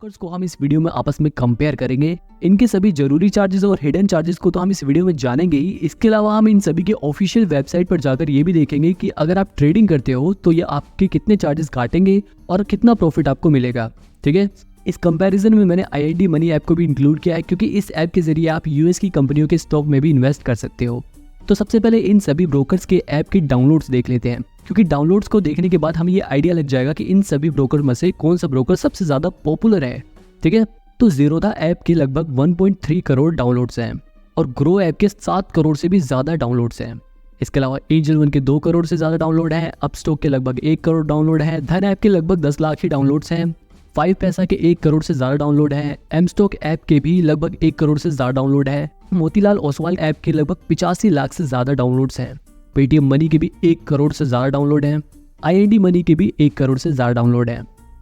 Brokers को हम इस वीडियो में आपस में कंपेयर करेंगे। इनके सभी जरूरी चार्जेस और हिडन चार्जेस को तो हम इस वीडियो में जानेंगे ही। इसके अलावा हम इन सभी के ऑफिशियल वेबसाइट पर जाकर ये भी देखेंगे कि अगर आप ट्रेडिंग करते हो तो ये आपके कितने चार्जेस काटेंगे और कितना प्रॉफिट आपको मिलेगा। ठीक है, इस कंपैरिजन में मैंने IID मनी ऐप को भी इंक्लूड किया है क्योंकि इस ऐप के जरिए आप यूएस की कंपनियों के स्टॉक में भी इन्वेस्ट कर सकते हो। तो सबसे पहले इन सभी ब्रोकर्स के ऐप के डाउनलोड्स देख लेते हैं, क्योंकि डाउनलोड्स को देखने के बाद हमें ये आइडिया लग जाएगा कि इन सभी ब्रोकर में से कौन सा ब्रोकर सबसे ज्यादा पॉपुलर है। ठीक है, तो ज़ीरोधा ऐप के लगभग 1.3 करोड़ डाउनलोड्स हैं और ग्रो ऐप के 7 करोड़ से भी ज्यादा डाउनलोड्स हैं। इसके अलावा एंजल वन के 2 करोड़ से ज्यादा डाउनलोड है, अपस्टॉक के लगभग 1 करोड़ डाउनलोड है, धन ऐप के लगभग 10 लाख ही डाउनलोड्स हैं, 5 पैसा के 1 करोड़ से ज्यादा डाउनलोड है, एमस्टॉक ऐप के भी लगभग 1 करोड़ से ज्यादा डाउनलोड है, मोतीलाल ओसवाल ऐप के लगभग 85 लाख से ज्यादा डाउनलोड्स हैं, पेटीएम मनी के भी 1 करोड़ से ज्यादा डाउनलोड है, IID मनी के भी 1 करोड़ से ज्यादा डाउनलोड है।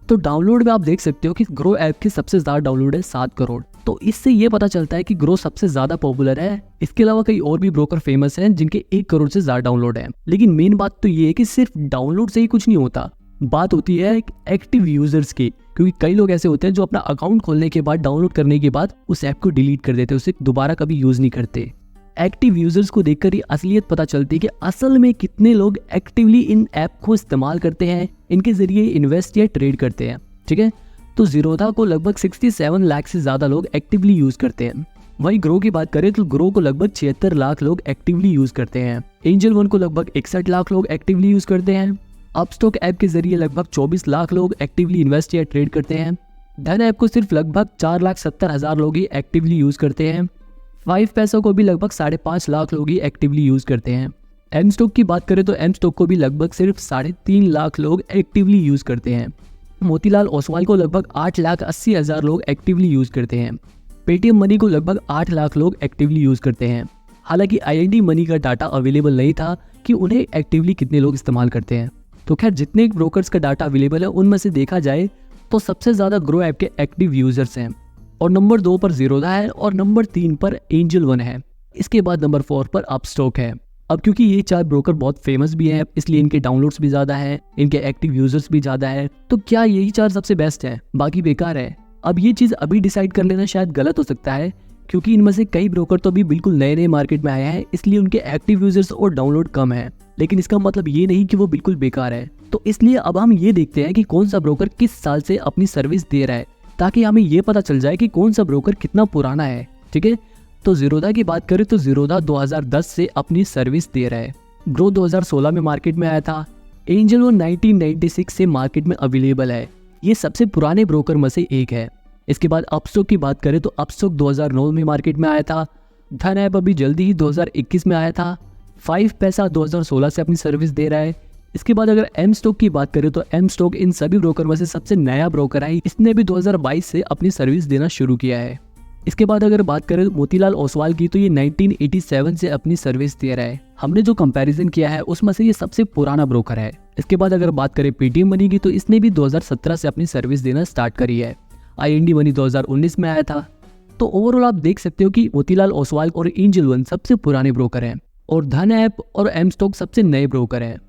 तो डाउनलोड में आप देख सकते हो कि ग्रो ऐप के सबसे ज्यादा डाउनलोड है 7 करोड़। तो इससे ये पता चलता है कि ग्रो सबसे ज्यादा पॉपुलर है। इसके अलावा कई और भी ब्रोकर फेमस हैं जिनके 1 करोड़ से ज्यादा डाउनलोड है। लेकिन मेन बात तो ये है कि सिर्फ डाउनलोड से ही कुछ नहीं होता, बात होती है एक्टिव यूजर्स की, क्योंकि कई लोग ऐसे होते हैं जो अपना अकाउंट खोलने के बाद, डाउनलोड करने के बाद उस ऐप को डिलीट कर देते हैं, उसे दोबारा कभी यूज नहीं करते। एक्टिव यूजर्स को देखकर ही असलियत पता चलती है कि असल में कितने लोग एक्टिवली इन ऐप को इस्तेमाल करते हैं, इनके जरिए इन्वेस्ट या ट्रेड करते हैं। ठीक है, तो ज़ीरोधा को लगभग 67 लाख से ज्यादा लोग एक्टिवली यूज करते हैं। वहीं ग्रो की बात करें तो ग्रो को लगभग 76 लाख लोग एक्टिवली यूज करते हैं। एंजल वन को लगभग 61 लाख लोग एक्टिवली यूज करते हैं। अपस्टॉक ऐप के जरिए लगभग 24 लाख लोग एक्टिवली इन्वेस्ट या ट्रेड करते हैं। धन ऐप को सिर्फ लगभग 4,70,000 लोग ही एक्टिवली यूज करते हैं। 5 पैसा को भी लगभग 5.5 लाख लोग ही एक्टिवली यूज करते हैं। एमस्टॉक की बात करें तो एमस्टॉक को भी लगभग सिर्फ 3.5 लाख लोग एक्टिवली यूज करते हैं। मोतीलाल ओसवाल को लगभग 8,80,000 लोग एक्टिवली यूज करते हैं। पेटीएम मनी को लगभग 8 लाख लोग एक्टिवली यूज करते हैं। हालांकि IID मनी का डाटा अवेलेबल नहीं था कि उन्हें एक्टिवली कितने लोग इस्तेमाल करते हैं। तो खैर, जितने ब्रोकर्स का डाटा अवेलेबल है उनमें से देखा जाए तो सबसे ज्यादा ग्रो ऐप के एक्टिव यूजर्स हैं और नंबर 2 पर ज़ीरोधा है और नंबर 3 पर एंजल वन है। इसके बाद नंबर 4 पर अपस्टॉक है। अब क्योंकि ये 4 ब्रोकर बहुत फेमस भी हैं, इसलिए इनके डाउनलोड्स भी ज्यादा हैं, इनके एक्टिव यूजर्स भी ज्यादा है। तो क्या यही 4 सबसे बेस्ट है, बाकी बेकार है? अब ये चीज अभी डिसाइड कर लेना शायद गलत हो सकता है, क्योंकि इनमें से कई ब्रोकर तो अभी बिल्कुल नए नए मार्केट में आए हैं, इसलिए उनके एक्टिव यूजर्स और डाउनलोड कम है। लेकिन इसका मतलब ये नहीं कि वो बिल्कुल बेकार है। तो इसलिए अब हम ये देखते हैं कि कौन सा ब्रोकर किस साल से अपनी सर्विस दे रहा है, ताकि हमें ये पता चल जाए कि कौन सा ब्रोकर कितना पुराना है। ठीक है, तो ज़ीरोधा की बात करें तो ज़ीरोधा 2010 से अपनी सर्विस दे रहा है। ग्रो 2016 में मार्केट में आया था। एंजल वन 1996 से मार्केट में अवेलेबल है। ये सबसे पुराने ब्रोकर में से एक है। इसके बाद अपस्टॉक की बात करें तो अपस्टॉक 2009 में मार्केट में आया था। धन ऐप अभी जल्दी ही 2021 में आया था। 5 पैसा 2016 से अपनी सर्विस दे रहा है। इसके बाद अगर एमस्टॉक की बात करें तो एमस्टॉक इन सभी ब्रोकर में से सबसे नया ब्रोकर है। इसने भी 2022 से अपनी सर्विस देना शुरू किया है। इसके बाद अगर बात करें मोतीलाल ओसवाल की तो ये 1987 से अपनी सर्विस दे रहा है। हमने जो कंपैरिजन किया है उसमें से ये सबसे पुराना ब्रोकर है। इसके बाद अगर बात करें पेटीएम मनी की तो इसने भी 2017 से अपनी सर्विस देना स्टार्ट करी है। IID मनी 2019 में आया था। तो ओवरऑल आप देख सकते हो कि मोतीलाल ओसवाल और एंजल वन सबसे पुराने ब्रोकर हैं और धन ऐप और एमस्टॉक सबसे नए ब्रोकर हैं।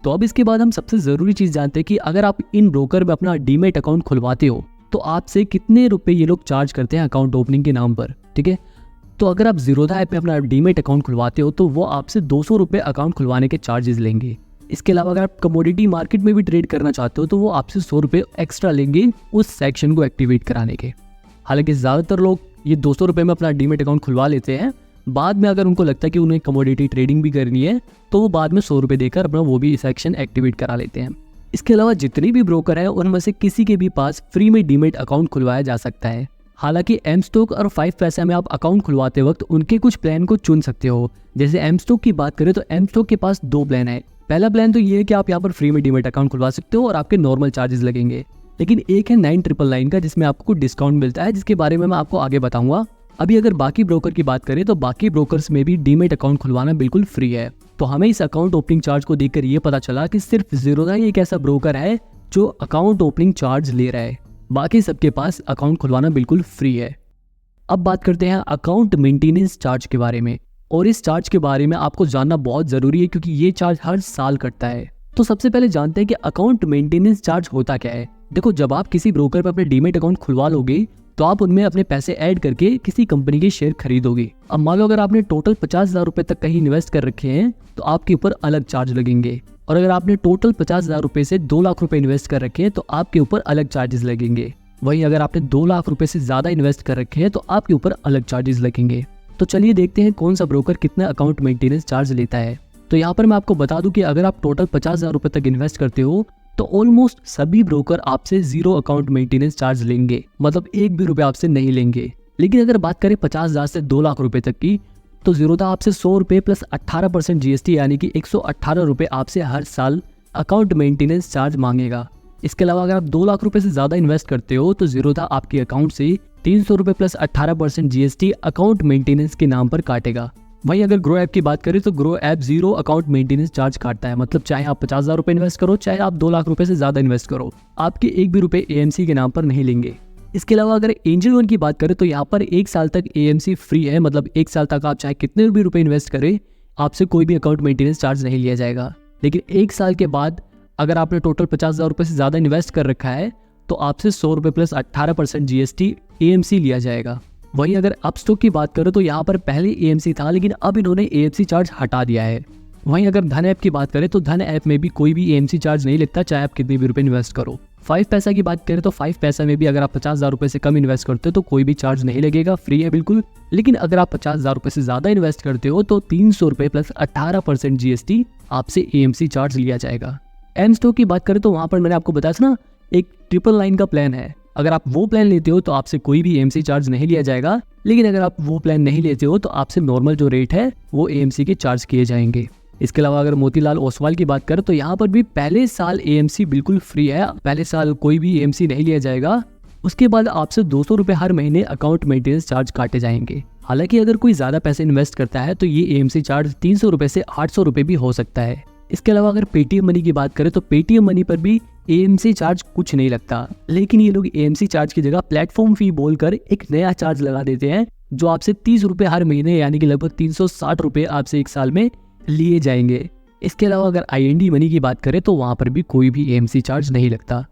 तो अब इसके बाद हम सबसे जरूरी चीज जानते हैं कि अगर आप इन ब्रोकर में अपना डीमेट अकाउंट खुलवाते हो तो आपसे कितने रुपए ये लोग चार्ज करते हैं अकाउंट ओपनिंग के नाम पर। ठीक है, तो अगर आप ज़ीरोधा ऐप में अपना डीमेट अकाउंट खुलवाते हो तो वो आपसे 200 रुपए अकाउंट खुलवाने के चार्जेस लेंगे। इसके अलावा अगर आप कमोडिटी मार्केट में भी ट्रेड करना चाहते हो तो वो आपसे 100 रुपए एक्स्ट्रा लेंगे उस सेक्शन को एक्टिवेट कराने के। हालांकि ज़्यादातर लोग ये 200 रुपए में अपना डीमेट अकाउंट खुलवा लेते हैं। बाद में अगर उनको लगता है कि उन्हें कमोडिटी ट्रेडिंग भी करनी है तो वो बाद में 100 रुपए देकर अपना वो भी सेक्शन एक्टिवेट करा लेते हैं। इसके अलावा जितने भी ब्रोकर है उनमें से किसी के भी पास फ्री में डीमेट अकाउंट खुलवाया जा सकता है। हालांकि एमस्टॉक और 5 पैसा में आप अकाउंट खुलवाते वक्त उनके कुछ प्लान को चुन सकते हो। जैसे एमस्टॉक की बात करें तो एमस्टॉक के पास 2 प्लान है। पहला प्लान तो ये है कि आप यहाँ पर फ्री में डीमेट अकाउंट खुलवा सकते हो और आपके नॉर्मल चार्जेस लगेंगे। लेकिन एक है 9999 का, जिसमें आपको डिस्काउंट मिलता है, जिसके बारे में मैं आपको आगे बताऊंगा। अभी अगर बाकी ब्रोकर की बात करें तो बाकी ब्रोकर्स में भी डीमेट अकाउंट खुलवाना बिल्कुल फ्री है। तो हमें इस अकाउंट ओपनिंग चार्ज को देखकर ये पता चला कि सिर्फ ज़ीरोधा ही एक ऐसा ब्रोकर है जो अकाउंट ओपनिंग चार्ज ले रहा है, बाकी सबके पास अकाउंट खुलवाना बिल्कुल फ्री है। अब बात करते हैं अकाउंट मेंटेनेंस चार्ज के बारे में, और इस चार्ज के बारे में आपको जानना बहुत जरूरी है क्योंकि ये चार्ज हर साल कटता है। तो सबसे पहले जानते हैं कि अकाउंट मेंटेनेंस चार्ज होता क्या है। देखो, जब आप किसी ब्रोकर पर अपने डीमेट अकाउंट खुलवा लोगे तो आप उनमें अपने पैसे ऐड करके किसी कंपनी के शेयर खरीदोगे। अब मान लो अगर आपने टोटल 50,000 रुपए तक कहीं इन्वेस्ट कर रखे हैं तो आपके ऊपर अलग चार्ज लगेंगे, और अगर आपने टोटल 50,000 रुपए से 2 लाख रुपए इन्वेस्ट कर रखे हैं तो आपके ऊपर अलग चार्जेस लगेंगे। वहीं अगर आपने 2 लाख रुपए से ज्यादा इन्वेस्ट कर रखे हैं तो आपके ऊपर अलग चार्जेस लगेंगे। तो चलिए देखते हैं कौन सा ब्रोकर कितना अकाउंट मेंटेनेंस चार्ज लेता है। तो यहाँ पर मैं आपको बता दूं कि अगर आप टोटल 50,000 रुपए तक इन्वेस्ट करते हो तो ऑलमोस्ट सभी ब्रोकर आपसे 0 अकाउंट मेंटेनेंस चार्ज लेंगे, मतलब 1 भी रुपए आपसे नहीं लेंगे। लेकिन अगर बात करें 50,000 से 2 लाख रुपए तक की, तो ज़ीरोधा आपसे 100 रुपए प्लस 18% GST यानी कि 118 रुपए आपसे हर साल अकाउंट मेंटेनेंस चार्ज मांगेगा। इसके अलावा अगर आप 2 लाख रुपए से ज़्यादा इन्वेस्ट करते हो तो ज़ीरोधा आपके अकाउंट से 300 रुपए प्लस 18% GST अकाउंट मेंटेनेंस के नाम पर काटेगा। वहीं अगर ग्रो ऐप की बात करें तो grow app 0 account maintenance charge काटता है, मतलब चाहे आप 50,000 रुपए इन्वेस्ट करो चाहे आप 2 लाख रुपए से ज़्यादा इन्वेस्ट करो, आपके 1 भी रुपए AMC के नाम पर नहीं लेंगे। इसके अलावा अगर एंजल वन की बात करें तो यहाँ पर 1 साल तक AMC फ्री है, मतलब 1 साल तक आप चाहे कितने भी रुपए इन्वेस्ट करें आपसे कोई भी अकाउंट मेंटेनेंस चार्ज नहीं लिया जाएगा। लेकिन 1 साल के बाद अगर आपने टोटल 50,000 रुपए से ज़्यादा इन्वेस्ट कर रखा है तो आपसे 100 रुपए प्लस 18% GST AMC लिया जाएगा। वहीं अगर अपस्टॉक की बात करें तो यहाँ पर पहले AMC था लेकिन अब इन्होंने AMC चार्ज हटा दिया है। वहीं अगर धन ऐप की बात करें तो धन ऐप में भी कोई भी AMC चार्ज नहीं लगता, चाहे आप कितने भी रुपए इन्वेस्ट करो। 5 पैसा की बात करें तो 5 पैसा में भी अगर आप 50,000 रुपए से कम इन्वेस्ट करते हो तो कोई भी चार्ज नहीं लगेगा, फ्री है बिल्कुल। लेकिन अगर आप 50,000 रुपए से ज्यादा इन्वेस्ट करते हो तो 300 रुपए प्लस 18% GST आपसे AMC चार्ज लिया जाएगा। एम स्टॉक की बात करें तो वहां पर मैंने आपको बताया था ना, एक 999 का प्लान है। अगर आप वो प्लान लेते हो तो आपसे कोई भी AMC चार्ज नहीं लिया जाएगा, लेकिन अगर आप वो प्लान नहीं लेते हो तो आपसे नॉर्मल जो रेट है वो AMC के चार्ज किए जाएंगे। इसके अलावा अगर मोतीलाल ओसवाल की बात करें तो यहाँ पर भी पहले साल AMC बिल्कुल फ्री है, पहले साल कोई भी AMC नहीं लिया जाएगा। उसके बाद आपसे 200 रुपए हर महीने अकाउंट मेंटेनेंस चार्ज काटे जाएंगे। हालांकि अगर कोई ज्यादा पैसे इन्वेस्ट करता है तो ये AMC चार्ज 300 रुपए से 800 रुपए भी हो सकता है। इसके अलावा अगर पेटीएम मनी की बात करें तो पेटीएम मनी पर भी AMC चार्ज कुछ नहीं लगता, लेकिन ये लोग AMC चार्ज की जगह प्लेटफॉर्म फी बोलकर एक नया चार्ज लगा देते हैं जो आपसे 30 रुपए हर महीने यानी कि लगभग 360 रुपए आपसे 1 साल में लिए जाएंगे। इसके अलावा अगर IND मनी की बात करें तो वहां पर भी कोई भी AMC चार्ज नहीं लगता।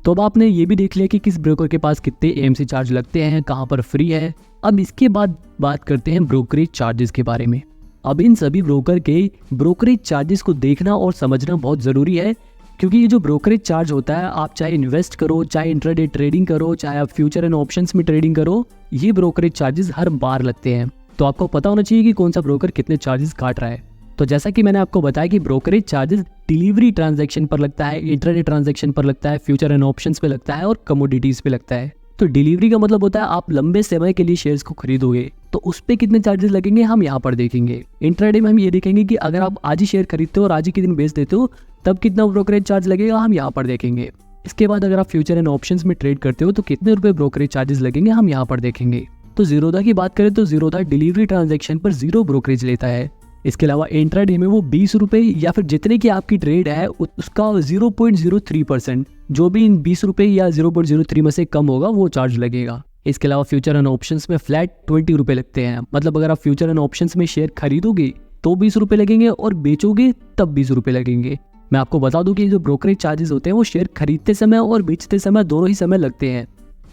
तो अब आपने ये भी देख लिया कि किस ब्रोकर के पास कितने AMC चार्ज लगते हैं, कहाँ पर फ्री है। अब इसके बाद बात करते हैं ब्रोकरेज चार्जेस के बारे में। अब इन सभी ब्रोकर के ब्रोकरेज चार्जेस को देखना और समझना बहुत ज़रूरी है, क्योंकि ये जो ब्रोकरेज चार्ज होता है, आप चाहे इन्वेस्ट करो, चाहे इंट्राडे ट्रेडिंग करो, चाहे आप फ्यूचर एंड ऑप्शंस में ट्रेडिंग करो, ये ब्रोकरेज चार्जेस हर बार लगते हैं। तो आपको पता होना चाहिए कि कौन सा ब्रोकर कितने चार्जेस काट रहा है। तो जैसा कि मैंने आपको बताया कि ब्रोकरेज चार्जेस डिलीवरी ट्रांजैक्शन पर लगता है, इंट्राडे ट्रांजैक्शन पर लगता है, फ्यूचर एंड ऑप्शंस पे लगता है और कमोडिटीज पे लगता है। तो डिलीवरी का मतलब होता है आप लंबे समय के लिए शेयर्स को खरीदोगे, तो उस पे कितने चार्जेस लगेंगे हम यहाँ पर देखेंगे। इंट्राडे में हम ये देखेंगे कि अगर आप आज ही शेयर खरीदते हो और आज ही के दिन बेच देते हो तब कितना ब्रोकरेज चार्ज लगेगा, हम यहाँ पर देखेंगे। इसके बाद अगर आप फ्यूचर एंड ऑप्शंस में ट्रेड करते हो तो कितने रुपए ब्रोकरेज चार्जेस लगेंगे, हम यहाँ पर देखेंगे। तो ज़ीरोधा की बात करें तो ज़ीरोधा डिलीवरी ट्रांजैक्शन पर 0 ब्रोकरेज लेता है। इसके अलावा इंट्राडे में वो 20 रुपए या फिर जितने की आपकी ट्रेड है उसका 0.03%, जो भी इन 20 रुपए या 0.03 में से कम होगा वो चार्ज लगेगा। इसके अलावा फ्यूचर एंड ऑप्शंस में फ्लैट 20 रुपए लगते हैं, मतलब अगर आप फ्यूचर एंड ऑप्शंस में शेयर खरीदोगे तो 20 रुपए लगेंगे और बेचोगे तब 20 रुपए लगेंगे। मैं आपको बता दूं कि जो ब्रोकरेज चार्जेस होते हैं वो शेयर खरीदते समय और बेचते समय दोनों ही समय लगते हैं।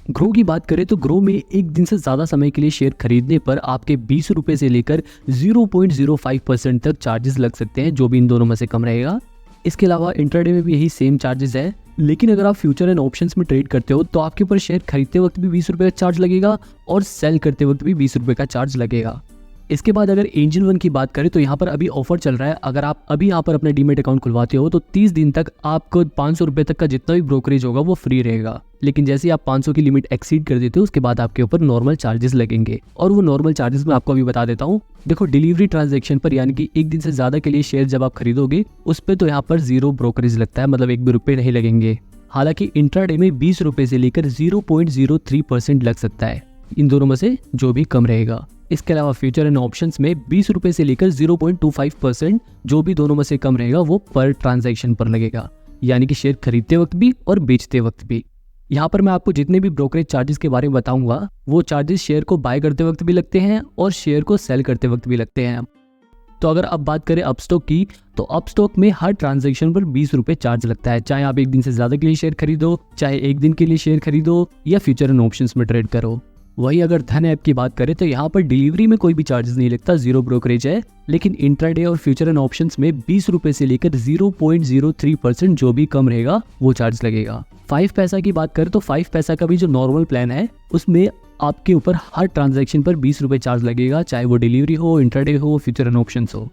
ग्रो की बात करें तो ग्रो में 1 दिन से ज़्यादा समय के लिए शेयर खरीदने पर आपके 20 रुपए से लेकर 0.05% तक चार्जेस लग सकते हैं, जो भी इन दोनों में से कम रहेगा। इसके अलावा इंट्राडे में भी यही सेम चार्जेस है, लेकिन अगर आप फ्यूचर एंड ऑप्शंस में ट्रेड करते हो तो आपके ऊपर शेयर खरीदते वक्त भी 20 रुपए का चार्ज लगेगा और सेल करते वक्त भी 20 रुपए का चार्ज लगेगा। इसके बाद अगर एंजल वन की बात करें तो यहाँ पर अभी ऑफर चल रहा है। अगर आप अभी यहाँ पर अपने डीमेट अकाउंट खुलवाते हो तो 30 दिन तक आपको 500 रुपए तक का जितना भी ब्रोकरेज होगा वो फ्री रहेगा। लेकिन जैसे आप 500 की लिमिट एक्सीड कर देते हो उसके बाद आपके ऊपर नॉर्मल चार्जेस लगेंगे, और वो नॉर्मल चार्जेस मैं आपको अभी बता देता हूँ। देखो, डिलीवरी ट्रांजैक्शन पर यानी कि 1 दिन से ज्यादा के लिए शेयर जब आप खरीदोगे उस पर तो यहाँ पर 0 ब्रोकरेज लगता है, मतलब 1 भी रुपए नहीं लगेंगे। हालांकि इंट्राडे में 20 रुपए से लेकर 0.03% लग सकता है, इन दोनों में से जो भी कम रहेगा। इसके अलावा फ्यूचर एंड ऑप्शंस में 20 रुपए से लेकर 0.25%, जो भी दोनों में से कम रहेगा वो पर ट्रांजैक्शन पर लगेगा, यानी कि शेयर खरीदते वक्त भी और बेचते वक्त भी। यहाँ पर मैं आपको जितने भी ब्रोकरेज चार्जेस के बारे में बताऊंगा वो चार्जेस शेयर को बाय करते वक्त भी लगते हैं और शेयर को सेल करते वक्त भी लगते हैं। तो अगर अब बात करें अपस्टॉक की, तो अपस्टॉक में हर ट्रांजैक्शन पर 20 रुपये चार्ज लगता है, चाहे आप एक दिन से ज़्यादा के लिए शेयर खरीदो, चाहे एक दिन के लिए शेयर खरीदो या फ्यूचर एंड ऑप्शंस में ट्रेड करो। वही अगर धन ऐप की बात करें तो यहाँ पर डिलीवरी में कोई भी चार्जेस नहीं लगता, जीरो ब्रोकरेज है, लेकिन इंट्राडे और फ्यूचर एंड ऑप्शंस में 20 रुपये से लेकर 0.03% जो भी कम रहेगा वो चार्ज लगेगा। 5 पैसा की बात करें तो 5 पैसा का भी जो नॉर्मल प्लान है उसमें आपके ऊपर हर ट्रांजैक्शन पर 20 रुपये चार्ज लगेगा, चाहे वो डिलीवरी हो, इंट्राडे हो, फ्यूचर एंड ऑप्शंस हो।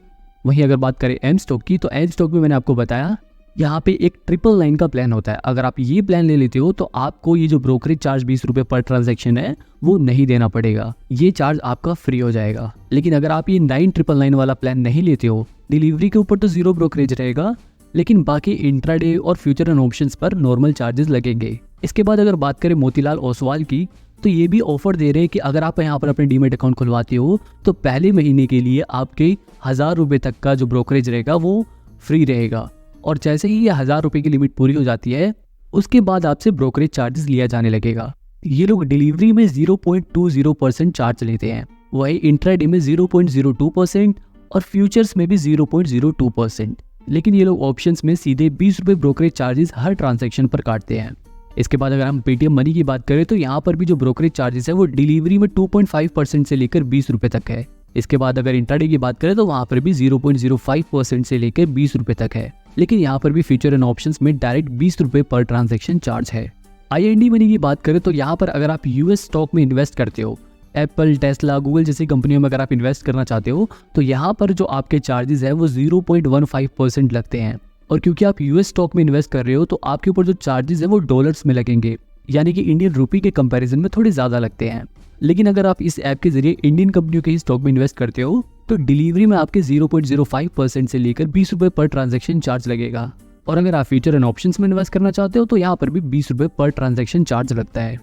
वहीं अगर बात करें एम स्टॉक की, तो एम स्टॉक में मैंने आपको बताया यहाँ पे एक 999 का प्लान होता है। अगर आप ये प्लान ले लेते हो तो आपको ये जो ब्रोकरेज चार्ज 20 रुपये पर ट्रांजैक्शन है वो नहीं देना पड़ेगा, ये चार्ज आपका फ्री हो जाएगा। लेकिन अगर आप ये 999 वाला प्लान नहीं लेते हो, डिलीवरी के ऊपर तो जीरो ब्रोकरेज रहेगा, लेकिन बाकी इंट्राडे और फ्यूचर एंड ऑप्शंस पर नॉर्मल चार्जेस लगेंगे। इसके बाद अगर बात करें मोतीलाल ओसवाल की, तो ये भी ऑफर दे रहे हैं कि अगर आप यहाँ पर अपने डीमेट अकाउंट खुलवाते हो तो पहले महीने के लिए आपके 1000 रुपये तक का जो ब्रोकरेज रहेगा वो फ्री रहेगा, और जैसे ही ये 1000 रुपये की लिमिट पूरी हो जाती है उसके बाद आपसे ब्रोकरेज चार्जेस लिया जाने लगेगा। ये लोग डिलीवरी में 0.20% चार्ज लेते हैं, वही इंट्राडे में 0.02% और फ्यूचर्स में भी 0.02%, लेकिन ये लोग ऑप्शंस में सीधे 20 रुपये ब्रोकरेज चार्जेस हर ट्रांजैक्शन पर काटते हैं। इसके बाद अगर हम पेटीएम मनी की बात करें तो यहाँ पर भी जो ब्रोकरेज चार्जेस है वो डिलीवरी में 2.5% से लेकर 20 रुपये तक है। इसके बाद अगर इंट्राडे की बात करें तो वहाँ पर भी 0.05% से लेकर 20 रुपये तक है, लेकिन यहाँ पर भी फ्यूचर एंड ऑप्शंस में डायरेक्ट 20 रुपये पर ट्रांजैक्शन चार्ज है। IND मनी की बात करें तो यहाँ पर अगर आप US स्टॉक में इन्वेस्ट करते हो, एप्पल, टेस्ला, गूगल जैसी कंपनियों में अगर आप इन्वेस्ट करना चाहते हो तो यहाँ पर जो आपके चार्जेस है वो 0.15% लगते हैं, और क्योंकि आप US स्टॉक में इन्वेस्ट कर रहे हो तो आपके ऊपर जो चार्जेस है वो डॉलर्स में लगेंगे, यानी कि इंडियन रुपी के कंपैरिजन में थोड़े ज़्यादा लगते हैं। लेकिन अगर आप इस ऐप के जरिए इंडियन कंपनियों के ही स्टॉक में इन्वेस्ट करते हो तो डिलीवरी में आपके 0.05% से लेकर 20 रुपये पर ट्रांजैक्शन चार्ज लगेगा, और अगर आप फ्यूचर एंड ऑप्शंस में इन्वेस्ट करना चाहते हो तो यहाँ पर भी 20 रुपये पर ट्रांजैक्शन चार्ज लगता है।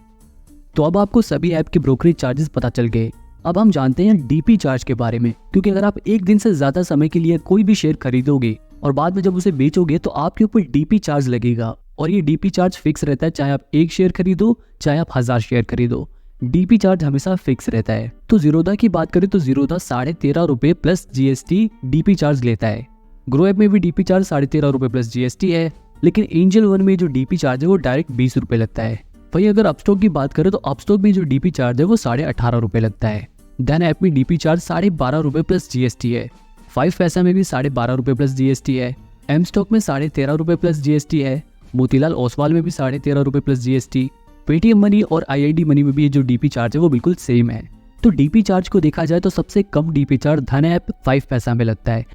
तो अब आपको सभी ऐप के ब्रोकरेज चार्जेस पता चल गए। अब हम जानते हैं DP चार्ज के बारे में, क्योंकि अगर आप एक दिन से ज़्यादा समय के लिए कोई भी शेयर खरीदोगे और बाद में जब उसे बेचोगे तो आपके ऊपर DP चार्ज लगेगा, और ये DP चार्ज फिक्स रहता है, चाहे आप 1 शेयर खरीदो चाहे आप 1000 शेयर खरीदो, DP चार्ज हमेशा फिक्स रहता है। तो जीरोधा की बात करें तो जीरोधा 13.5 रुपये प्लस GST DP चार्ज लेता है। ग्रो ऐप में भी DP चार्ज 13.5 रुपये प्लस GST है, लेकिन एंजल वन में जो DP चार्ज है वो डायरेक्ट 20 रुपये लगता है। वही अगर अपस्टॉक की बात करें तो अपस्टॉक में जो DP चार्ज है वो 18.5 रुपये लगता है। धन ऐप में DP चार्ज 12.5 रुपये प्लस GST है। 5 पैसा में भी 12.5 रुपये प्लस GST है। एम स्टॉक में 13.5 रुपये प्लस GST है। मोतीलाल ओसवाल में भी 13.5 रुपये प्लस GST। पेटीएम मनी और IID मनी में भी ये जो DP चार्ज है वो बिल्कुल सेम है। तो DP चार्ज को देखा जाए तो सबसे कम DP चार्ज धन ऐप 5 पैसा में लगता है।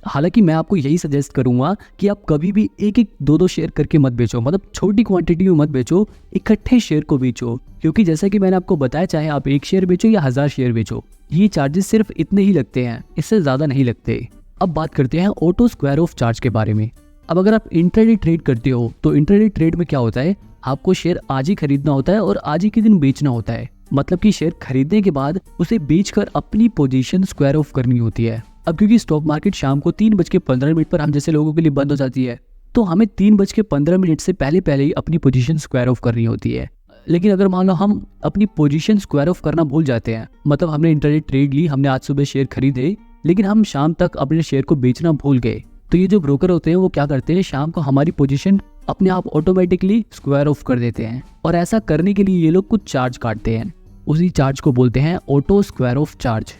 हालांकि मैं आपको यही सजेस्ट करूंगा कि आप कभी भी एक एक दो शेयर करके मत बेचो, मतलब छोटी क्वांटिटी में मत बेचो, इकट्ठे शेयर को बेचो, क्योंकि जैसा कि मैंने आपको बताया चाहे आप 1 शेयर बेचो या 1000 शेयर बेचो, ये चार्जेस सिर्फ इतने ही लगते हैं, इससे ज़्यादा नहीं लगते। अब बात करते हैं ऑटो स्क्वायर ऑफ चार्ज के बारे में। अब अगर आप इंट्राडे ट्रेड करते हो तो इंट्राडे ट्रेड में क्या होता है, आपको शेयर आज ही खरीदना होता है और आज ही के दिन बेचना होता है, मतलब कि शेयर खरीदने के बाद उसे बेचकर अपनी पोजीशन स्क्वायर ऑफ करनी होती है। अब क्योंकि स्टॉक मार्केट शाम को 3:15 पर हम जैसे लोगों के लिए बंद हो जाती है, तो हमें 3:15 से पहले ही अपनी पोजीशन स्क्वायर ऑफ करनी होती है। लेकिन अगर मान लो हम अपनी पोजीशन स्क्वायर ऑफ करना भूल जाते हैं, मतलब हमने इंट्राडे ट्रेड ली, हमने आज सुबह शेयर खरीदे, लेकिन हम शाम तक अपने शेयर को बेचना भूल गए, तो ये जो ब्रोकर होते हैं वो क्या करते हैं, शाम को हमारी पोजीशन अपने आप ऑटोमेटिकली स्क्वायर ऑफ कर देते हैं, और ऐसा करने के लिए ये लोग कुछ चार्ज काटते हैं। उसी चार्ज को बोलते हैं ऑटो स्क्वायर ऑफ चार्ज।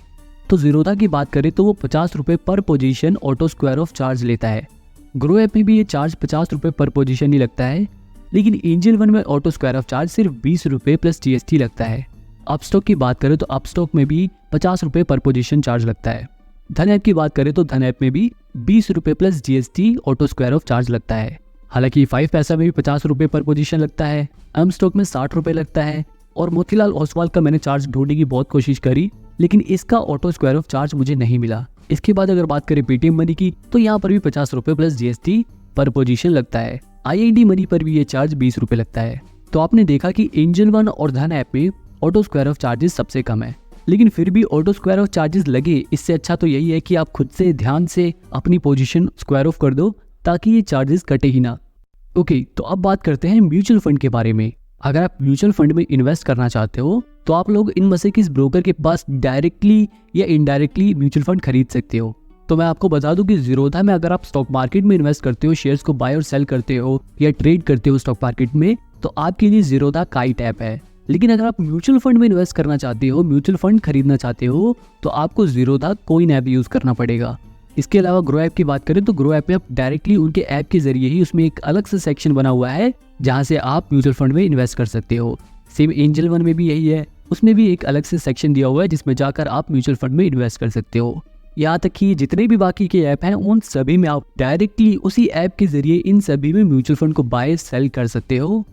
तो जीरोधा की बात करें तो वो 50 रुपये पर position auto square of charge लेता है। ग्रो ऐप में भी ये चार्ज 50 रुपये पर पोजीशन ही लगता है, लेकिन एंजल वन में ऑटो स्क्वायर ऑफ चार्ज सिर्फ 20 रुपये प्लस GST लगता है। अपस्टॉक की बात करें तो अपस्टॉक में भी 50 रुपये पर पोजीशन चार्ज लगता है। धन ऐप की बात करें तो धन ऐप में भी 20 रुपये plus GST auto square of charge लगता है। हालांकि 5 पैसा में भी 50 रुपये पर पोजीशन लगता है। एम स्टॉक में 60 रुपये लगता है, और मोतीलाल ओसवाल का मैंने चार्ज ढूंढने की बहुत कोशिश करी, लेकिन इसका ऑटो स्क्वायर ऑफ चार्ज मुझे नहीं मिला। इसके बाद अगर बात करें पेटीएम मनी की, तो यहाँ पर भी 50 रुपये प्लस GST पर पोजीशन लगता है। IID मनी पर भी ये चार्ज 20 रुपये लगता है। तो आपने देखा कि एंजल वन और धन ऐप में ऑटो स्क्वायर ऑफ चार्जेस सबसे कम है, लेकिन फिर भी ऑटो स्क्वायर ऑफ चार्जेस लगे, इससे अच्छा तो यही है कि आप खुद से ध्यान से अपनी पोजीशन स्क्वायर ऑफ कर दो, ताकि ये चार्जेस कटे ही ना। ओके, तो अब बात करते हैं म्यूचुअल फंड के बारे में। अगर आप म्यूचुअल फंड में इन्वेस्ट करना चाहते हो तो आप लोग इनमें से किस ब्रोकर के पास डायरेक्टली या इनडायरेक्टली म्यूचुअल फंड खरीद सकते हो। तो मैं आपको बता दूं कि ज़ीरोधा में अगर आप स्टॉक मार्केट में इन्वेस्ट करते हो, शेयर्स को बाय और सेल करते हो या ट्रेड करते हो स्टॉक मार्केट में, तो आपके लिए ज़ीरोधा काइट ऐप है। लेकिन अगर आप म्यूचुअल फंड में इन्वेस्ट करना चाहते हो, म्यूचुअल फंड खरीदना चाहते हो, तो आपको ज़ीरोधा कॉइन ऐप यूज़ करना पड़ेगा। इसके अलावा ग्रो ऐप की बात करें तो ग्रो ऐप में आप डायरेक्टली उनके ऐप के जरिए ही, उसमें एक अलग से सेक्शन बना हुआ है जहाँ से आप म्यूचुअल फंड में इन्वेस्ट कर सकते हो। सेम एंजल वन में भी यही है, उसमें भी एक अलग से सेक्शन दिया हुआ है जिसमें जाकर आप म्यूचुअल फंड में इन्वेस्ट कर सकते हो। यहाँ तक कि जितने भी बाकी के ऐप हैं उन सभी में आप डायरेक्टली उसी ऐप के जरिए इन सभी में म्यूचुअल फंड को बाय सेल कर सकते हो।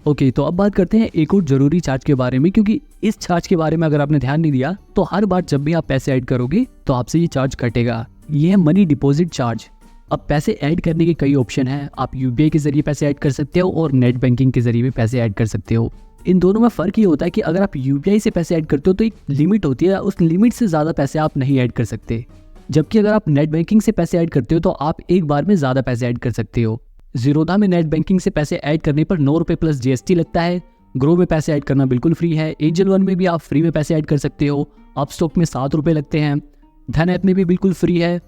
ओके, तो अब बात करते हैं एक और जरूरी चार्ज के बारे में, क्योंकि इस चार्ज के बारे में अगर आपने ध्यान नहीं दिया तो हर बार जब भी आप पैसे ऐड करोगे तो आपसे ये चार्ज कटेगा। ये है मनी डिपॉजिट चार्ज। अब पैसे ऐड करने के कई ऑप्शन हैं। आप यूपीआई के जरिए पैसे ऐड कर सकते हो और नेट बैंकिंग के जरिए भी पैसे ऐड कर सकते हो। इन दोनों में फ़र्क ये होता है कि अगर आप यूपीआई से पैसे ऐड करते हो तो एक लिमिट होती है, उस लिमिट से ज़्यादा पैसे आप नहीं ऐड कर सकते। जबकि अगर आप नेट बैंकिंग से पैसे ऐड करते हो तो आप एक बार में ज़्यादा पैसे ऐड कर सकते हो। ज़ीरोधा में नेट बैंकिंग से पैसे ऐड करने पर 9 रुपये प्लस जीएसटी लगता है। ग्रो में पैसे ऐड करना बिल्कुल फ्री है। एंजल वन में भी आप फ्री में पैसे ऐड कर सकते हो। अपस्टॉक में 7 रुपये लगते हैं। धन ऐप में भी बिल्कुल फ्री है।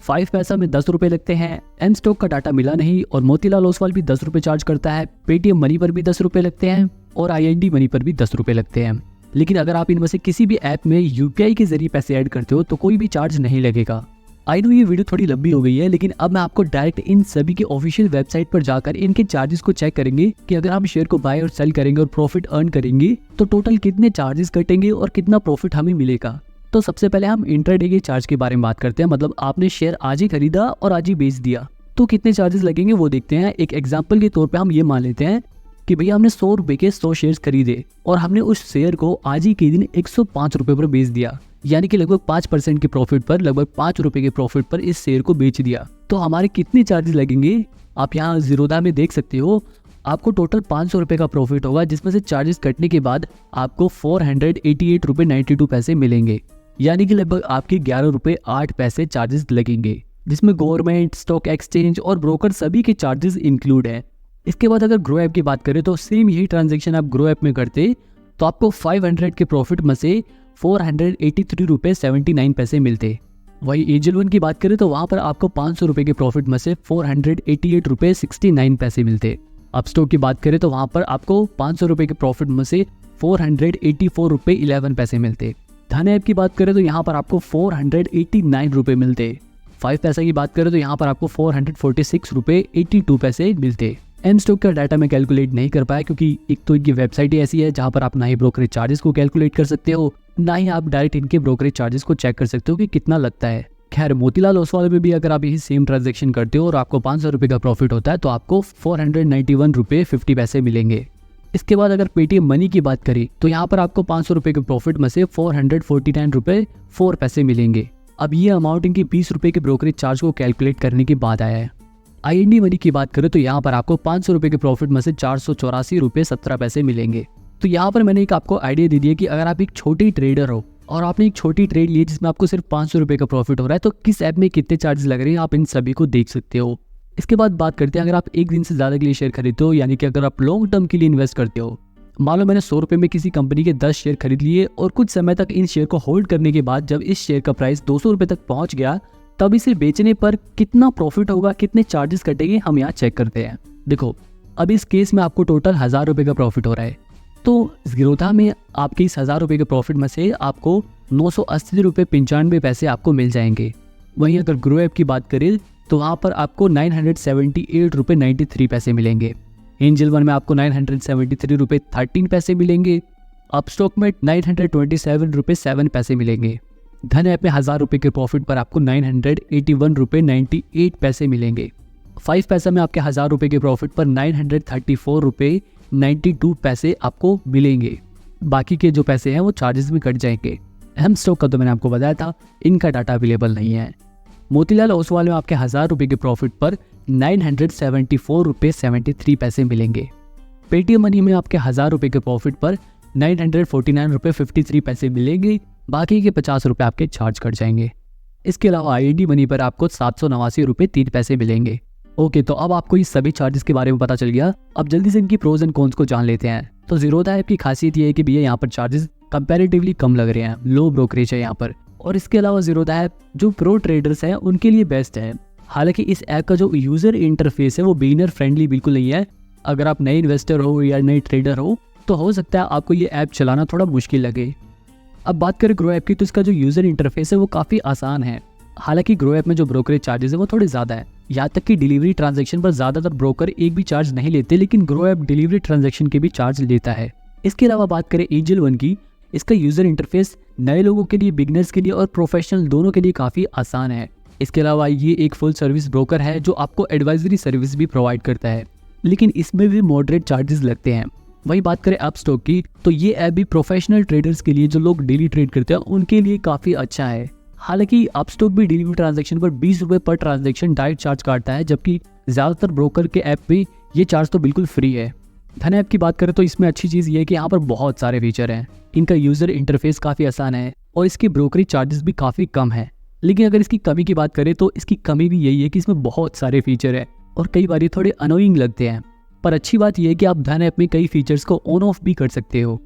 5 पैसा में 10 रुपये लगते हैं। एम स्टॉक का डाटा मिला नहीं और मोतीलाल ओसवाल भी 10 रुपये चार्ज करता है। पेटीएम मनी पर भी 10 रुपये लगते हैं और IND मनी पर भी 10 रुपये लगते हैं। लेकिन अगर आप इनमें से किसी भी ऐप में यूपीआई के जरिए पैसे ऐड करते हो तो कोई भी चार्ज नहीं लगेगा। आई नो ये वीडियो थोड़ी लंबी हो गई है, लेकिन अब मैं आपको डायरेक्ट इन सभी के ऑफिशियल वेबसाइट पर जाकर इनके चार्जेस को चेक करेंगे कि अगर हम शेयर को बाय और सेल करेंगे और प्रॉफिट अर्न करेंगे तो टोटल कितने चार्जेस कटेंगे और कितना प्रॉफिट हमें मिलेगा। तो सबसे पहले हम इंट्राडे के चार्ज के बारे में बात करते हैं। मतलब आपने शेयर आज ही खरीदा और आज ही बेच दिया तो कितने चार्जेस लगेंगे वो देखते हैं। एक एग्जाम्पल के तौर पर हम ये मान लेते हैं कि भैया हमने 100 रुपए के 100 शेयर खरीदे और हमने उस शेयर को आज ही के दिन 105 रुपए पर बेच दिया, यानी कि लगभग 5% के प्रॉफिट पर, लगभग 5 रुपए के प्रॉफिट पर इस शेयर को बेच दिया। तो हमारे कितने चार्जेस लगेंगे आप यहाँ ज़ीरोधा में देख सकते हो। आपको टोटल 500 रुपए का प्रॉफिट होगा, जिसमें से चार्जेस कटने के बाद आपको 488 रुपए 92 पैसे मिलेंगे, यानी कि लगभग आपके 11 रुपए 8 पैसे चार्जेस लगेंगे, जिसमें गवर्नमेंट, स्टॉक एक्सचेंज और ब्रोकर सभी के चार्जेस इंक्लूड है। इसके बाद अगर ग्रो ऐप की बात करें तो सेम यही ट्रांजैक्शन आप ग्रो ऐप में करते तो आपको 500 के प्रॉफिट में से 483 रुपये 79 पैसे मिलते। वही एंजल वन की बात करें तो वहाँ पर आपको 500 रुपये के प्रॉफिट में से 488 रुपये 69 पैसे मिलते। अपस्टॉक की बात करें तो वहाँ पर आपको 500 रुपये के प्रॉफिट में से 484 रुपये 11 पैसे मिलते। धन ऐप की बात करें तो यहाँ पर आपको 489 रुपये मिलते। 5 पैसा की बात करें तो यहाँ पर आपको 446 रुपये 82 पैसे मिलते। एम स्टॉक का डाटा मैं कैलकुलेट नहीं कर पाया क्योंकि एक तो इनकी वेबसाइट ही ऐसी है जहाँ पर आप ना ही ब्रोकरेज चार्जेस को कैलकुलेट कर सकते हो, ना ही आप डायरेक्ट इनके ब्रोकरेज चार्जेस को चेक कर सकते हो कि कितना लगता है। खैर, मोतीलाल ओसवाल में भी अगर आप यही सेम ट्रांजेक्शन करते हो और आपको 500 रुपये का प्रॉफिट होता है तो आपको 491 रुपये 50 पैसे मिलेंगे। इसके बाद अगर पेटीएम मनी की बात करें तो यहाँ पर आपको 500 रुपये के प्रॉफिट में से 449 रुपये 4 पैसे मिलेंगे। अब ये अमाउंट इनकी 20 रुपये के ब्रोकरेज चार्ज को कैलकुलेट करने के बाद आया है। IND मनी की बात करें तो यहाँ पर आपको 500 रुपये के प्रॉफिट में से 484 रुपये 17 पैसे मिलेंगे। तो यहाँ पर मैंने एक आपको आइडिया दे दिया कि अगर आप एक छोटी ट्रेडर हो और आपने एक छोटी ट्रेड ली जिसमें आपको सिर्फ 500 रुपये का प्रॉफिट हो रहा है तो किस ऐप में कितने चार्जेस लग रहे हैं आप इन सभी को देख सकते हो। इसके बाद बात करते हैं अगर आप एक दिन से ज़्यादा के लिए शेयर खरीदते हो, यानी कि अगर आप लॉन्ग टर्म के लिए इन्वेस्ट करते हो। मान लो मैंने 100 रुपये में किसी कंपनी के 10 शेयर खरीद लिए और कुछ समय तक इन शेयर को होल्ड करने के बाद जब इस शेयर का प्राइस 200 रुपये तक पहुंच गया तब इसे बेचने पर कितना प्रॉफिट होगा, कितने चार्जेस कटेंगे, हम यहाँ चेक करते हैं। देखो, अब इस केस में आपको टोटल 1000 रुपये का प्रॉफिट हो रहा है तो ज़ीरोधा में आपके इस 1000 रुपये के प्रॉफिट में से आपको 980 रुपये 95 पैसे आपको मिल जाएंगे। वहीं अगर ग्रो ऐप की बात करें तो वहाँ पर आपको 978 रुपये 93 पैसे मिलेंगे। एंजल वन में आपको 973 रुपये 13 पैसे मिलेंगे। अपस्टॉक में 927 रुपये 7 पैसे मिलेंगे। धन ऐप में 1000 रुपये के प्रॉफिट पर आपको 981 रुपये 98 पैसे मिलेंगे। 5 पैसा में आपके 1000 रुपये के प्रॉफिट पर 934 रुपये 92 पैसे आपको मिलेंगे। बाकी के जो पैसे हैं वो चार्जेस में कट जाएंगे। एम स्टॉक का तो मैंने आपको बताया था, इनका डाटा अवेलेबल नहीं है। मोतीलाल ओसवाल में आपके 1000 रुपये के प्रॉफिट पर 974 रुपये 73 पैसे मिलेंगे। पेटीएम मनी में आपके 1000 रुपये के प्रॉफिट पर 949 रुपये 53 पैसे मिलेंगे। बाकी के 50 रुपये आपके चार्ज कट जाएंगे। इसके अलावा IND मनी पर आपको 789 रुपये 3 पैसे मिलेंगे। ओके, तो अब आपको ये सभी चार्जेस के बारे में पता चल गया। अब जल्दी से इनकी प्रोज एंड कॉन्स को जान लेते हैं। तो ज़ीरोधा ऐप की खासियत ये है कि भैया यहाँ पर चार्जेस कंपैरेटिवली कम लग रहे हैं, लो ब्रोकरेज है यहाँ पर, और इसके अलावा ज़ीरोधा ऐप जो प्रो ट्रेडर्स हैं उनके लिए बेस्ट है। हालांकि इस ऐप का जो यूज़र इंटरफेस है वो बिगिनर फ्रेंडली बिल्कुल नहीं है। अगर आप नए इन्वेस्टर हो या नए ट्रेडर हो तो सकता है आपको ये ऐप चलाना थोड़ा मुश्किल लगे। अब बात करें ग्रो ऐप की, तो इसका जो यूज़र इंटरफेस है वो काफ़ी आसान है। हालांकि ग्रो ऐप में जो ब्रोकरेज चार्जेस है वो थोड़े ज़्यादा है, यहाँ तक कि डिलीवरी ट्रांजैक्शन पर ज़्यादातर ब्रोकर एक भी चार्ज नहीं लेते, लेकिन ग्रो ऐप डिलीवरी ट्रांजैक्शन के भी चार्ज लेता है। इसके अलावा बात करें एंजल वन की, इसका यूज़र इंटरफेस नए लोगों के लिए, बिगनर्स के लिए और प्रोफेशनल दोनों के लिए काफ़ी आसान है। इसके अलावा ये एक फुल सर्विस ब्रोकर है जो आपको एडवाइजरी सर्विस भी प्रोवाइड करता है, लेकिन इसमें भी मॉडरेट चार्जेस लगते हैं। वही बात करें अपस्टॉक की, तो ये ऐप भी प्रोफेशनल ट्रेडर्स के लिए, जो लोग डेली ट्रेड करते हैं उनके लिए काफ़ी अच्छा है। हालांकि अपस्टॉक भी डिलीवरी ट्रांजैक्शन पर 20 रुपये पर ट्रांजैक्शन डायरेक्ट चार्ज काटता है, जबकि ज़्यादातर ब्रोकर के ऐप पे ये चार्ज तो बिल्कुल फ्री है। धन ऐप की बात करें तो इसमें अच्छी चीज़ ये है कि यहाँ पर बहुत सारे फीचर हैं, इनका यूज़र इंटरफेस काफ़ी आसान है और इसके ब्रोकरेज चार्जेस भी काफ़ी कम है। लेकिन अगर इसकी कमी की बात करें तो इसकी कमी भी यही है कि इसमें बहुत सारे फीचर हैं और कई बार ये थोड़े अनोइंग लगते हैं। पर अच्छी बात यह है कि आप धन ऐप में कई फीचर्स को ऑन ऑफ भी कर सकते हो।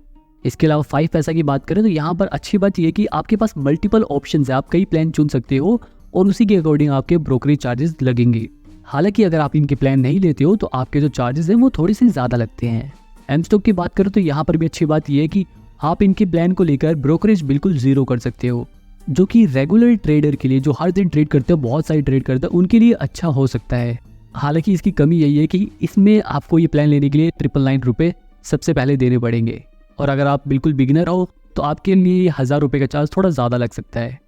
इसके अलावा 5 पैसा की बात करें तो यहाँ पर अच्छी बात यह है कि आपके पास मल्टीपल ऑप्शंस है, आप कई प्लान चुन सकते हो और उसी के अकॉर्डिंग आपके ब्रोकरेज चार्जेस लगेंगे। हालांकि अगर आप इनके प्लान नहीं लेते हो तो आपके जो चार्जेस हैं वो थोड़े से ज़्यादा लगते हैं। एमस्टॉक की बात करें तो यहाँ पर भी अच्छी बात यह है कि आप इनके प्लान को लेकर ब्रोकरेज बिल्कुल ज़ीरो कर सकते हो, जो कि रेगुलर ट्रेडर के लिए, जो हर दिन ट्रेड करते हो, बहुत सारी ट्रेड करते हो, उनके लिए अच्छा हो सकता है। हालांकि इसकी कमी यही है कि इसमें आपको ये प्लान लेने के लिए 999 रुपये सबसे पहले देने पड़ेंगे और अगर आप बिल्कुल बिगिनर हो तो आपके लिए 1000 रुपये का चार्ज थोड़ा ज़्यादा लग सकता है।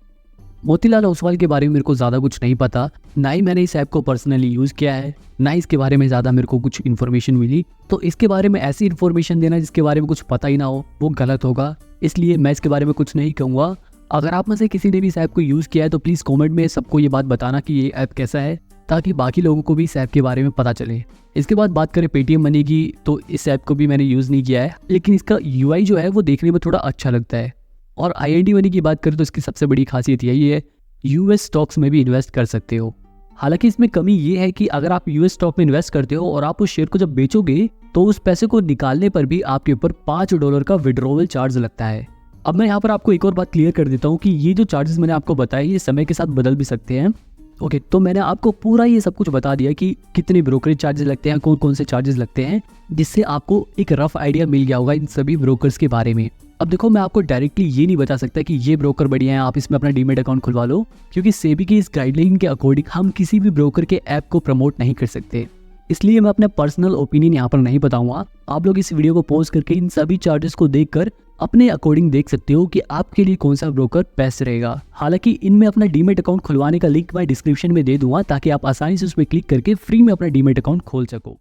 मोतीलाल ओसवाल के बारे में मेरे को ज़्यादा कुछ नहीं पता, ना ही मैंने इस ऐप को पर्सनली यूज़ किया है, ना ही इसके बारे में ज़्यादा मेरे को कुछ इन्फॉर्मेशन मिली। तो इसके बारे में ऐसी इन्फॉर्मेशन देना जिसके बारे में कुछ पता ही ना हो वो गलत होगा, इसलिए मैं इसके बारे में कुछ नहीं कहूँगा। अगर आप में से किसी ने भी इस ऐप को यूज़ किया है तो प्लीज़ कॉमेंट में सबको ये बात बताना कि ये ऐप कैसा है, ताकि बाकी लोगों को भी इस ऐप के बारे में पता चले। इसके बाद बात करें पेटीएम मनी की, तो इस ऐप को भी मैंने यूज़ नहीं किया है, लेकिन इसका यूआई जो है वो देखने में थोड़ा अच्छा लगता है। और आईएनडी मनी की बात करें तो इसकी सबसे बड़ी खासियत यही है, यूएस स्टॉक्स में भी इन्वेस्ट कर सकते हो। हालांकि इसमें कमी ये है कि अगर आप यूएस स्टॉक में इन्वेस्ट करते हो और आप उस शेयर को जब बेचोगे तो उस पैसे को निकालने पर भी आपके ऊपर $5 का विड्रॉवल चार्ज लगता है। अब मैं यहाँ पर आपको एक और बात क्लियर कर देता हूँ कि ये जो चार्जेस मैंने आपको बताए ये समय के साथ बदल भी सकते हैं। ओके, तो मैंने आपको पूरा ये सब कुछ बता दिया कि कितने ब्रोकरेज चार्जेस लगते हैं, कौन कौन से चार्जेस लगते हैं, जिससे आपको एक रफ आइडिया मिल गया होगा इन सभी ब्रोकर्स के बारे में। अब देखो, मैं आपको डायरेक्टली ये नहीं बता सकता कि ये ब्रोकर बढ़िया है, आप इसमें अपना डीमैट अकाउंट खुलवा लो, क्योंकि सेबी की इस गाइडलाइन के अकॉर्डिंग हम किसी भी ब्रोकर के ऐप को प्रमोट नहीं कर सकते। इसलिए मैं अपना पर्सनल ओपिनियन यहाँ पर नहीं बताऊंगा। आप लोग इस वीडियो को पॉज करके इन सभी चार्जेस को देखकर अपने अकॉर्डिंग देख सकते हो कि आपके लिए कौन सा ब्रोकर बेस्ट रहेगा। हालांकि इनमें अपना डीमैट अकाउंट खुलवाने का लिंक मैं डिस्क्रिप्शन में दे दूंगा, ताकि आप आसानी से उस पर क्लिक करके फ्री में अपना डीमैट अकाउंट खोल सको।